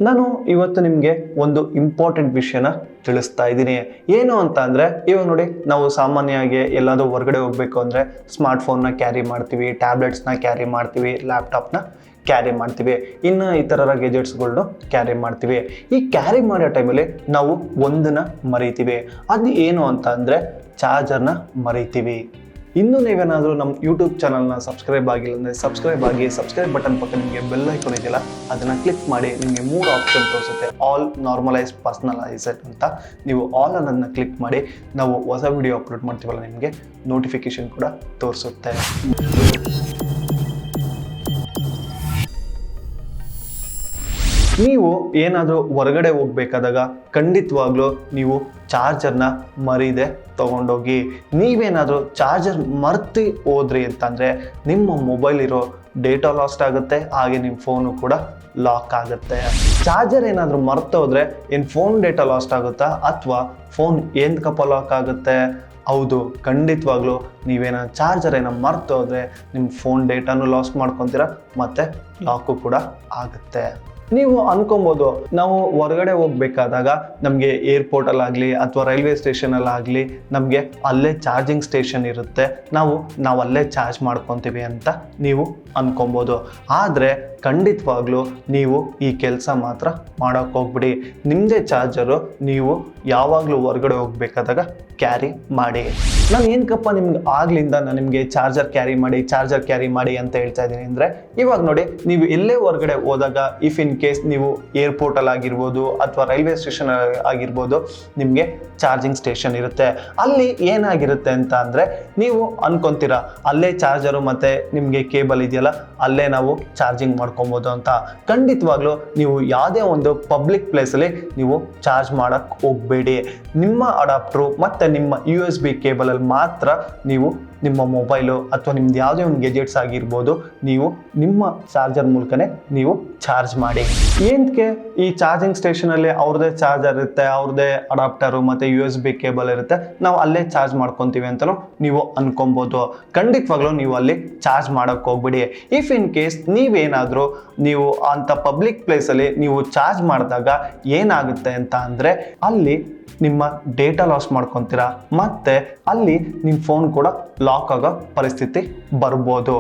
ನಾನು ಇವತ್ತು ನಿಮಗೆ ಒಂದು ಇಂಪಾರ್ಟೆಂಟ್ ವಿಷಯನ ತಿಳಿಸ್ತಾ ಇದ್ದೀನಿ. ಏನು ಅಂತ ಅಂದರೆ, ಇವಾಗ ನೋಡಿ, ನಾವು ಸಾಮಾನ್ಯವಾಗಿ ಎಲ್ಲಾದರೂ ಹೊರಗಡೆ ಹೋಗಬೇಕು ಅಂದರೆ ಸ್ಮಾರ್ಟ್ಫೋನ್ನ ಕ್ಯಾರಿ ಮಾಡ್ತೀವಿ, ಟ್ಯಾಬ್ಲೆಟ್ಸ್ನ ಕ್ಯಾರಿ ಮಾಡ್ತೀವಿ, ಲ್ಯಾಪ್ಟಾಪ್ನ ಕ್ಯಾರಿ ಮಾಡ್ತೀವಿ, ಇನ್ನು ಇತರ ಗೆಜೆಟ್ಸ್ಗಳ್ನು ಕ್ಯಾರಿ ಮಾಡ್ತೀವಿ. ಈ ಕ್ಯಾರಿ ಮಾಡೋ ಟೈಮಲ್ಲಿ ನಾವು ಒಂದನ್ನು ಮರಿತೀವಿ. ಅದು ಏನು ಅಂತ ಅಂದರೆ ಚಾರ್ಜರ್ನ ಮರಿತೀವಿ. ಇನ್ನೂ ನೀವೇನಾದರೂ ನಮ್ಮ ಯೂಟ್ಯೂಬ್ ಚಾನಲ್ನ ಸಬ್ಸ್ಕ್ರೈಬ್ ಆಗಿಲ್ಲ ಅಂದರೆ ಸಬ್ಸ್ಕ್ರೈಬ್ ಬಟನ್ ಪಕ್ಕ ನಿಮಗೆ ಬೆಲ್ ಐಕಾನ್ ಇದೆಯಲ್ಲ, ಅದನ್ನು ಕ್ಲಿಕ್ ಮಾಡಿ. ನಿಮಗೆ 3 ಆಪ್ಷನ್ ತೋರಿಸುತ್ತೆ. ಆಲ್, ನಾರ್ಮಲೈಸ್, ಪರ್ಸನಲೈಸ್ಡ್ ಅಂತ. ನೀವು ಆಲ್ ಅನ್ನೋದನ್ನ ಕ್ಲಿಕ್ ಮಾಡಿ, ನಾವು ಹೊಸ ವಿಡಿಯೋ ಅಪ್ಲೋಡ್ ಮಾಡ್ತೀವಲ್ಲ, ನಿಮಗೆ ನೋಟಿಫಿಕೇಶನ್ ಕೂಡ ತೋರಿಸುತ್ತೆ. ನೀವು ಏನಾದರೂ ಹೊರಗಡೆ ಹೋಗ್ಬೇಕಾದಾಗ ಖಂಡಿತವಾಗ್ಲೂ ನೀವು ಚಾರ್ಜರ್ನ ಮರೀದೆ ತೊಗೊಂಡೋಗಿ. ನೀವೇನಾದರೂ ಚಾರ್ಜರ್ ಮರ್ತಿ ಹೋದ್ರಿ ಅಂತಂದರೆ ನಿಮ್ಮ ಮೊಬೈಲ್ ಇರೋ ಡೇಟಾ ಲಾಸ್ಟ್ ಆಗುತ್ತೆ, ಹಾಗೆ ನಿಮ್ಮ ಫೋನು ಕೂಡ ಲಾಕ್ ಆಗುತ್ತೆ. ಚಾರ್ಜರ್ ಏನಾದರೂ ಮರ್ತೋದ್ರೆ ಏನು ಫೋನ್ ಡೇಟಾ ಲಾಸ್ಟ್ ಆಗುತ್ತಾ, ಅಥವಾ ಫೋನ್ ಏನಕ್ಕಪ್ಪ ಲಾಕ್ ಆಗುತ್ತೆ? ಹೌದು, ಖಂಡಿತವಾಗ್ಲೂ ನೀವೇನಾದ್ರು ಚಾರ್ಜರ್ ಏನೋ ಮರ್ತೋದ್ರೆ ನಿಮ್ಮ ಫೋನ್ ಡೇಟಾನು ಲಾಸ್ ಮಾಡ್ಕೊತೀರಾ, ಮತ್ತು ಲಾಕು ಕೂಡ ಆಗುತ್ತೆ. ನೀವು ಅನ್ಕೊಬೋದು, ನಾವು ಹೊರಗಡೆ ಹೋಗ್ಬೇಕಾದಾಗ ನಮಗೆ ಏರ್ಪೋರ್ಟಲ್ಲಾಗಲಿ ಅಥವಾ ರೈಲ್ವೆ ಸ್ಟೇಷನಲ್ಲಾಗಲಿ ನಮಗೆ ಅಲ್ಲೇ ಚಾರ್ಜಿಂಗ್ ಸ್ಟೇಷನ್ ಇರುತ್ತೆ, ನಾವು ಅಲ್ಲೇ ಚಾರ್ಜ್ ಮಾಡ್ಕೊತೀವಿ ಅಂತ ನೀವು ಅನ್ಕೊಬೋದು. ಆದರೆ ಖಂಡಿತವಾಗ್ಲೂ ನೀವು ಈ ಕೆಲಸ ಮಾತ್ರ ಮಾಡೋಕ್ಕೆ ಹೋಗ್ಬಿಡಿ. ನಿಮ್ಮದೇ ಚಾರ್ಜರು ನೀವು ಯಾವಾಗಲೂ ಹೊರಗಡೆ ಹೋಗ್ಬೇಕಾದಾಗ ಕ್ಯಾರಿ ಮಾಡಿ. ನಾನು ಏನಕ್ಕಪ್ಪ ಆಗ್ಲಿಂದ ನಾನು ನಿಮಗೆ ಚಾರ್ಜರ್ ಕ್ಯಾರಿ ಮಾಡಿ ಅಂತ ಹೇಳ್ತಾ ಇದ್ದೀನಿ ಅಂದರೆ, ಇವಾಗ ನೋಡಿ, ನೀವು ಎಲ್ಲೇ ಹೊರಗಡೆ ಹೋದಾಗ ಇಫ್ ಇನ್ ಕೇಸ್ ನೀವು ಏರ್ಪೋರ್ಟಲ್ಲಿ ಆಗಿರ್ಬೋದು ಅಥವಾ ರೈಲ್ವೆ ಸ್ಟೇಷನ್ ಆಗಿರ್ಬೋದು, ನಿಮಗೆ ಚಾರ್ಜಿಂಗ್ ಸ್ಟೇಷನ್ ಇರುತ್ತೆ. ಅಲ್ಲಿ ಏನಾಗಿರುತ್ತೆ ಅಂತ ಅಂದರೆ, ನೀವು ಅನ್ಕೊಂತೀರಾ ಅಲ್ಲೇ ಚಾರ್ಜರು ಮತ್ತು ನಿಮಗೆ ಕೇಬಲ್ ಇದೆಯಲ್ಲ, ಅಲ್ಲೇ ನಾವು ಚಾರ್ಜಿಂಗ್ ಮಾಡ್ಕೊಬೋದು ಅಂತ. ಖಂಡಿತವಾಗ್ಲೂ ನೀವು ಯಾವುದೇ ಒಂದು ಪಬ್ಲಿಕ್ ಪ್ಲೇಸಲ್ಲಿ ನೀವು ಚಾರ್ಜ್ ಮಾಡೋಕ್ಕೆ ಹೋಗಬೇಡಿ. ನಿಮ್ಮ ಅಡಾಪ್ಟ್ರು ಮತ್ತು ನಿಮ್ಮ USB ಕೇಬಲಲ್ಲಿ ಮಾತ್ರ ನೀವು ನಿಮ್ಮ ಮೊಬೈಲು ಅಥವಾ ನಿಮ್ದು ಯಾವುದೇ ಒಂದು ಗೆಜೆಟ್ಸ್ ಆಗಿರ್ಬೋದು, ನೀವು ನಿಮ್ಮ ಚಾರ್ಜರ್ ಮೂಲಕನೇ ನೀವು ಚಾರ್ಜ್ ಮಾಡಿ. ಏನಕ್ಕೆ ಈ ಚಾರ್ಜಿಂಗ್ ಸ್ಟೇಷನಲ್ಲಿ ಅವ್ರದ್ದೇ ಚಾರ್ಜರ್ ಇರುತ್ತೆ, ಅವ್ರದ್ದೇ ಅಡಾಪ್ಟರು ಮತ್ತು USB ಕೇಬಲ್ ಇರುತ್ತೆ, ನಾವು ಅಲ್ಲೇ ಚಾರ್ಜ್ ಮಾಡ್ಕೊತೀವಿ ಅಂತಲೂ ನೀವು ಅನ್ಕೊಬೋದು. ಖಂಡಿತವಾಗ್ಲೂ ನೀವು ಅಲ್ಲಿ ಚಾರ್ಜ್ ಮಾಡೋಕ್ಕೆ ಹೋಗ್ಬಿಡಿ. ಇಫ್ ಇನ್ ಕೇಸ್ ನೀವೇನಾದರೂ ನೀವು ಅಂಥ ಪಬ್ಲಿಕ್ ಪ್ಲೇಸಲ್ಲಿ ನೀವು ಚಾರ್ಜ್ ಮಾಡಿದಾಗ ಏನಾಗುತ್ತೆ ಅಂತ ಅಂದರೆ, ಅಲ್ಲಿ ನಿಮ್ಮ ಡೇಟಾ ಲಾಸ್ ಮಾಡ್ಕೊತೀರಾ, ಮತ್ತು ಅಲ್ಲಿ ನಿಮ್ಮ ಫೋನ್ ಕೂಡ ಲಾಕ್ ಆಗೋ ಪರಿಸ್ಥಿತಿ ಬರ್ಬೋದು.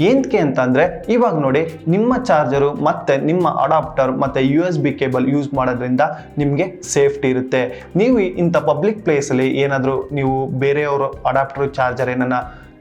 ಏನಕ್ಕೆ ಅಂತಂದರೆ, ಇವಾಗ ನೋಡಿ, ನಿಮ್ಮ ಚಾರ್ಜರು ಮತ್ತು ನಿಮ್ಮ ಅಡಾಪ್ಟರ್ ಮತ್ತು USB ಕೇಬಲ್ ಯೂಸ್ ಮಾಡೋದ್ರಿಂದ ನಿಮಗೆ ಸೇಫ್ಟಿ ಇರುತ್ತೆ. ನೀವು ಇಂಥ ಪಬ್ಲಿಕ್ ಪ್ಲೇಸಲ್ಲಿ ಏನಾದರೂ ನೀವು ಬೇರೆಯವರು ಅಡಾಪ್ಟರ್ ಚಾರ್ಜರ್ ಏನನ್ನ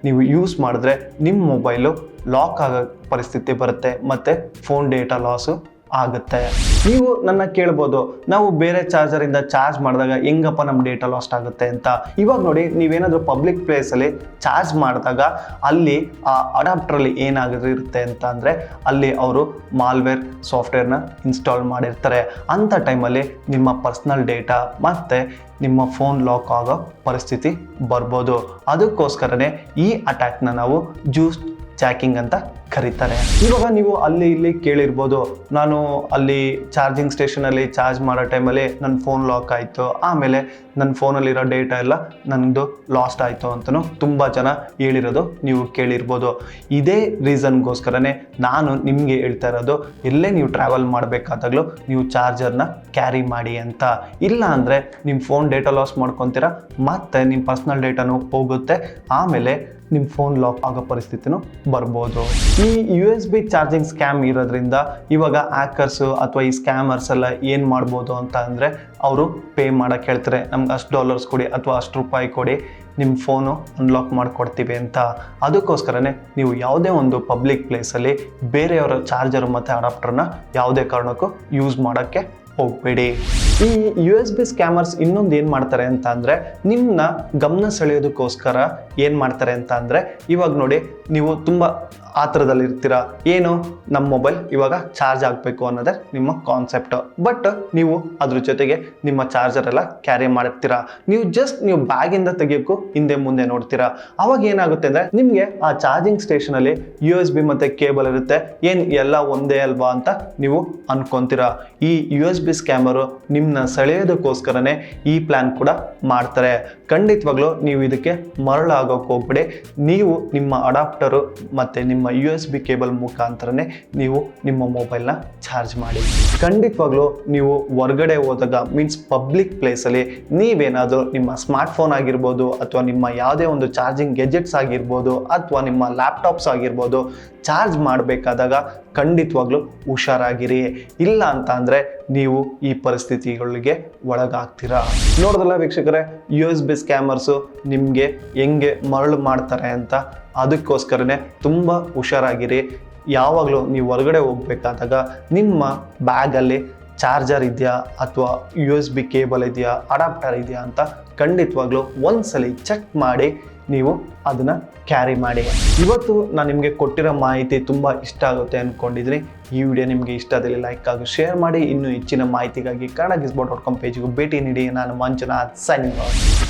ನೀವು ಯೂಸ್ ಮಾಡಿದ್ರೆ ನಿಮ್ಮ ಮೊಬೈಲು ಲಾಕ್ ಆಗೋ ಪರಿಸ್ಥಿತಿ ಬರುತ್ತೆ, ಮತ್ತು ಫೋನ್ ಡೇಟಾ ಲಾಸು ಆಗುತ್ತೆ. ನೀವು ನನ್ನ ಕೇಳ್ಬೋದು, ನಾವು ಬೇರೆ ಚಾರ್ಜರಿಂದ ಚಾರ್ಜ್ ಮಾಡಿದಾಗ ಹೆಂಗಪ್ಪ ನಮ್ಮ ಡೇಟಾ ಲಾಸ್ಟ್ ಆಗುತ್ತೆ ಅಂತ. ಇವಾಗ ನೋಡಿ, ನೀವೇನಾದರೂ ಪಬ್ಲಿಕ್ ಪ್ಲೇಸಲ್ಲಿ ಚಾರ್ಜ್ ಮಾಡಿದಾಗ ಅಲ್ಲಿ ಆ ಅಡಾಪ್ಟ್ರಲ್ಲಿ ಏನಾಗಿರುತ್ತೆ ಅಂತ ಅಂದರೆ, ಅಲ್ಲಿ ಅವರು ಮಾಲ್ವೇರ್ ಸಾಫ್ಟ್ವೇರ್ನ ಇನ್ಸ್ಟಾಲ್ ಮಾಡಿರ್ತಾರೆ. ಅಂಥ ಟೈಮಲ್ಲಿ ನಿಮ್ಮ ಪರ್ಸ್ನಲ್ ಡೇಟಾ ಮತ್ತು ನಿಮ್ಮ ಫೋನ್ ಲಾಕ್ ಆಗೋ ಪರಿಸ್ಥಿತಿ ಬರ್ಬೋದು. ಅದಕ್ಕೋಸ್ಕರನೇ ಈ ಅಟ್ಯಾಕ್ನ ನಾವು ಜ್ಯೂಸ್ ಚಾಕಿಂಗ್ ಅಂತ ಕರೀತಾರೆ. ಇವಾಗ ನೀವು ಅಲ್ಲಿ ಇಲ್ಲಿ ಕೇಳಿರ್ಬೋದು, ನಾನು ಅಲ್ಲಿ ಚಾರ್ಜಿಂಗ್ ಸ್ಟೇಷನಲ್ಲಿ ಚಾರ್ಜ್ ಮಾಡೋ ಟೈಮಲ್ಲಿ ನನ್ನ ಫೋನ್ ಲಾಕ್ ಆಯಿತು, ಆಮೇಲೆ ನನ್ನ ಫೋನಲ್ಲಿರೋ ಡೇಟಾ ಎಲ್ಲ ನನದು ಲಾಸ್ಟ್ ಆಯಿತು ಅಂತಲೂ ತುಂಬ ಜನ ಹೇಳಿರೋದು ನೀವು ಕೇಳಿರ್ಬೋದು. ಇದೇ ರೀಸನ್ಗೋಸ್ಕರನೇ ನಾನು ನಿಮಗೆ ಹೇಳ್ತಾ ಇರೋದು, ಎಲ್ಲೇ ನೀವು ಟ್ರಾವೆಲ್ ಮಾಡಬೇಕಾದಾಗಲೂ ನೀವು ಚಾರ್ಜರ್ನ ಕ್ಯಾರಿ ಮಾಡಿ ಅಂತ. ಇಲ್ಲ ಅಂದರೆ ನಿಮ್ಮ ಫೋನ್ ಡೇಟಾ ಲಾಸ್ ಮಾಡ್ಕೊತೀರಾ, ಮತ್ತು ನಿಮ್ಮ ಪರ್ಸ್ನಲ್ ಡೇಟಾನು ಹೋಗುತ್ತೆ, ಆಮೇಲೆ ನಿಮ್ಮ ಫೋನ್ ಲಾಕ್ ಆಗೋ ಪರಿಸ್ಥಿತಿನೂ ಬರ್ಬೋದು. ಈ USB ಚಾರ್ಜಿಂಗ್ ಸ್ಕ್ಯಾಮ್ ಇರೋದ್ರಿಂದ ಇವಾಗ ಹ್ಯಾಕರ್ಸು ಅಥವಾ ಈ ಸ್ಕ್ಯಾಮರ್ಸ್ ಎಲ್ಲ ಏನು ಮಾಡ್ಬೋದು ಅಂತ ಅಂದರೆ, ಅವರು ಪೇ ಮಾಡೋಕ್ಕೆ ಹೇಳ್ತಾರೆ, ನಮ್ಗೆ $ಅಷ್ಟು ಕೊಡಿ ಅಥವಾ $ಅಷ್ಟು ಕೊಡಿ, ನಿಮ್ಮ ಫೋನು ಅನ್ಲಾಕ್ ಮಾಡಿಕೊಡ್ತೀವಿ ಅಂತ. ಅದಕ್ಕೋಸ್ಕರನೇ ನೀವು ಯಾವುದೇ ಒಂದು ಪಬ್ಲಿಕ್ ಪ್ಲೇಸಲ್ಲಿ ಬೇರೆಯವರ ಚಾರ್ಜರ್ ಮತ್ತು ಅಡಾಪ್ಟರ್ನ ಯಾವುದೇ ಕಾರಣಕ್ಕೂ ಯೂಸ್ ಮಾಡೋಕ್ಕೆ ಹೋಗಬೇಡಿ. ಈ USB ಸ್ಕ್ಯಾಮರ್ಸ್ ಇನ್ನೊಂದು ಏನು ಮಾಡ್ತಾರೆ ಅಂತ ಅಂದರೆ, ನಿಮ್ಮನ್ನ ಗಮನ ಸೆಳೆಯೋದಕ್ಕೋಸ್ಕರ ಏನು ಮಾಡ್ತಾರೆ ಅಂತ ಅಂದರೆ, ಇವಾಗ ನೋಡಿ, ನೀವು ತುಂಬ ಆತರದಲ್ಲಿ ಇರ್ತೀರಾ, ಏನು ನಮ್ಮ ಮೊಬೈಲ್ ಇವಾಗ ಚಾರ್ಜ್ ಆಗಬೇಕು ಅನ್ನೋದೇ ನಿಮ್ಮ ಕಾನ್ಸೆಪ್ಟ್. ಬಟ್ ನೀವು ಅದ್ರ ಜೊತೆಗೆ ನಿಮ್ಮ ಚಾರ್ಜರ್ ಎಲ್ಲ ಕ್ಯಾರಿ ಮಾಡಿರ್ತೀರಾ. ನೀವು ಬ್ಯಾಗಿಂದ ತೆಗಿಯೋಕ್ಕೂ ಹಿಂದೆ ಮುಂದೆ ನೋಡ್ತೀರಾ. ಅವಾಗ ಏನಾಗುತ್ತೆ ಅಂದರೆ, ನಿಮಗೆ ಆ ಚಾರ್ಜಿಂಗ್ ಸ್ಟೇಷನಲ್ಲಿ USB ಮತ್ತು ಕೇಬಲ್ ಇರುತ್ತೆ, ಏನು ಎಲ್ಲ ಒಂದೇ ಅಲ್ವಾ ಅಂತ ನೀವು ಅನ್ಕೊಂತೀರಾ. ಈ USB ಸ್ಕ್ಯಾಮರು ನಿಮ್ಮ ನಿಮ್ಮನ್ನ ಸೆಳೆಯೋದಕ್ಕೋಸ್ಕರನೇ ಈ ಪ್ಲ್ಯಾನ್ ಕೂಡ ಮಾಡ್ತಾರೆ. ಖಂಡಿತವಾಗ್ಲೂ ನೀವು ಇದಕ್ಕೆ ಮರಳಾಗೋಕೆ ಹೋಗ್ಬಿಡಿ. ನೀವು ನಿಮ್ಮ ಅಡಾಪ್ಟರು ಮತ್ತು ನಿಮ್ಮ USB ಕೇಬಲ್ ಮುಖಾಂತರನೇ ನೀವು ನಿಮ್ಮ ಮೊಬೈಲ್ನ ಚಾರ್ಜ್ ಮಾಡಿ. ಖಂಡಿತವಾಗ್ಲೂ ನೀವು ಹೊರಗಡೆ ಹೋದಾಗ ಮೀನ್ಸ್ ಪಬ್ಲಿಕ್ ಪ್ಲೇಸಲ್ಲಿ ನೀವೇನಾದರೂ ನಿಮ್ಮ ಸ್ಮಾರ್ಟ್ಫೋನ್ ಆಗಿರ್ಬೋದು ಅಥವಾ ನಿಮ್ಮ ಯಾವುದೇ ಒಂದು ಚಾರ್ಜಿಂಗ್ ಗೆಜೆಟ್ಸ್ ಆಗಿರ್ಬೋದು ಅಥವಾ ನಿಮ್ಮ ಲ್ಯಾಪ್ಟಾಪ್ಸ್ ಆಗಿರ್ಬೋದು ಚಾರ್ಜ್ ಮಾಡಬೇಕಾದಾಗ ಖಂಡಿತವಾಗ್ಲೂ ಹುಷಾರಾಗಿರಿ. ಇಲ್ಲ ಅಂತ ಅಂದರೆ ನೀವು ಈ ಪರಿಸ್ಥಿತಿಗಳಿಗೆ ಒಳಗಾಗ್ತೀರಾ. ನೋಡಿದ್ರಲ್ಲ ವೀಕ್ಷಕರೇ, USB ಸ್ಕ್ಯಾಮರ್ಸು ನಿಮಗೆ ಹೆಂಗೆ ಮರಳು ಮಾಡ್ತಾರೆ ಅಂತ. ಅದಕ್ಕೋಸ್ಕರನೇ ತುಂಬ ಹುಷಾರಾಗಿರಿ. ಯಾವಾಗಲೂ ನೀವು ಹೊರಗಡೆ ಹೋಗ್ಬೇಕಾದಾಗ ನಿಮ್ಮ ಬ್ಯಾಗಲ್ಲಿ ಚಾರ್ಜರ್ ಇದೆಯಾ ಅಥವಾ USB ಕೇಬಲ್ ಇದೆಯಾ, ಅಡಾಪ್ಟರ್ ಇದೆಯಾ ಅಂತ ಖಂಡಿತವಾಗ್ಲೂ ಒಂದ್ಸಲಿ ಚೆಕ್ ಮಾಡಿ ನೀವು ಅದನ್ನು ಕ್ಯಾರಿ ಮಾಡಿ. ಇವತ್ತು ನಾನು ನಿಮಗೆ ಕೊಟ್ಟಿರೋ ಮಾಹಿತಿ ತುಂಬ ಇಷ್ಟ ಆಗುತ್ತೆ ಅಂದ್ಕೊಂಡಿದ್ದೀನಿ. ಈ ವಿಡಿಯೋ ನಿಮಗೆ ಇಷ್ಟ ಆದಲ್ಲಿ ಲೈಕ್ ಆಗಿ ಶೇರ್ ಮಾಡಿ. ಇನ್ನೂ ಹೆಚ್ಚಿನ ಮಾಹಿತಿಗಾಗಿ kannada.com ಪೇಜ್ಗೂ ಭೇಟಿ ನೀಡಿ. ನಾನು ಮಂಜುನಾಥ್, ಸೈನಿಂಗ್ ಔಟ್.